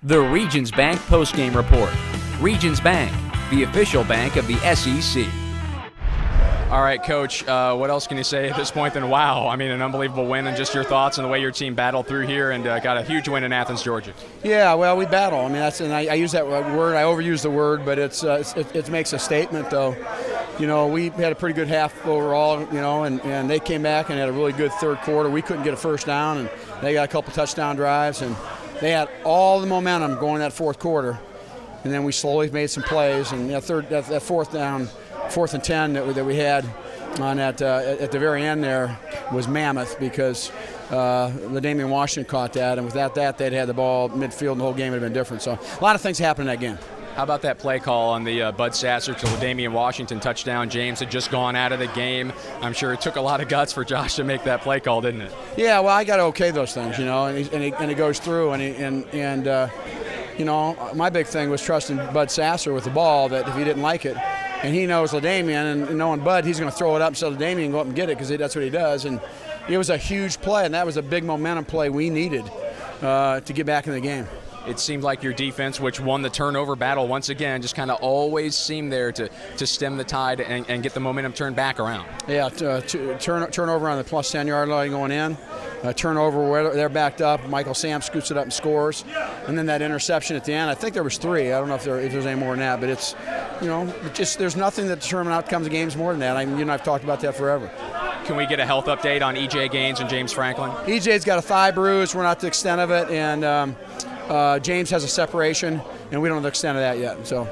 The Regions Bank postgame report. Regions Bank, the official bank of the SEC. All right, Coach, what else can you say at this point than wow? I mean, an unbelievable win, and just your thoughts on the way your team battled through here and got a huge win in Athens, Georgia. Yeah, well, we battle. I mean, I use that word. I overuse the word, but it makes a statement, though. You know, we had a pretty good half overall, you know, and they came back and had a really good third quarter. We couldn't get a first down, and they got a couple touchdown drives, and they had all the momentum going that fourth quarter. And then we slowly made some plays, and that fourth down, 4th and 10 that we had on that at the very end there was mammoth because LaDainian Washington caught that, and without that, they'd had the ball midfield, and the whole game would have been different. So a lot of things happened in that game. How about that play call on the Bud Sasser to LaDainian Washington touchdown? James had just gone out of the game. I'm sure it took a lot of guts for Josh to make that play call, didn't it? Yeah, well, I got to okay those things, you know, and he goes through, and you know, my big thing was trusting Bud Sasser with the ball, that if he didn't like it, and he knows LaDainian, and knowing Bud, he's going to throw it up and so LaDainian can go up and get it because that's what he does. And it was a huge play, and that was a big momentum play we needed to get back in the game. It seemed like your defense, which won the turnover battle once again, just kind of always seemed there to stem the tide and get the momentum turned back around. Yeah, turnover on the plus 10-yard line going in. Turnover where they're backed up. Michael Sam scoots it up and scores. And then that interception at the end. I think there was 3. I don't know if there's any more than that, but it's, you know, just there's nothing that determines outcomes of games more than that. I mean, you and I've talked about that forever. Can we get a health update on EJ Gaines and James Franklin? EJ's got a thigh bruise. We're not the extent of it, and James has a separation, and we don't know the extent of that yet. So,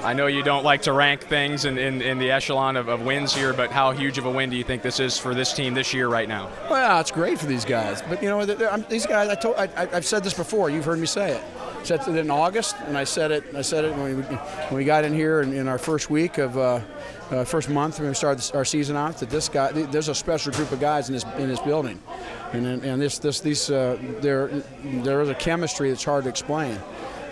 I know you don't like to rank things in the echelon of wins here, but how huge of a win do you think this is for this team this year right now? Well, it's great for these guys. But, you know, these guys, I've said this before. You've heard me say it. I said it in August, and I said it when we got in here in our first week of first month when we started our season out, that there's a special group of guys in this building. And there is a chemistry that's hard to explain.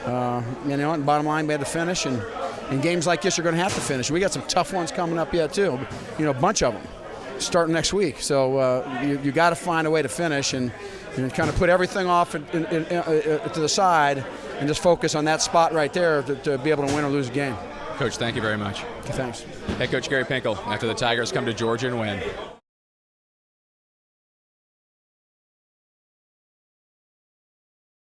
You know, and bottom line, we had to finish, and in games like this, you're going to have to finish. We got some tough ones coming up yet too. You know, a bunch of them starting next week. So you got to find a way to finish and kind of put everything off to the side and just focus on that spot right there to be able to win or lose a game. Coach, thank you very much. Thanks. Head coach Gary Pinkel, after the Tigers come to Georgia and win.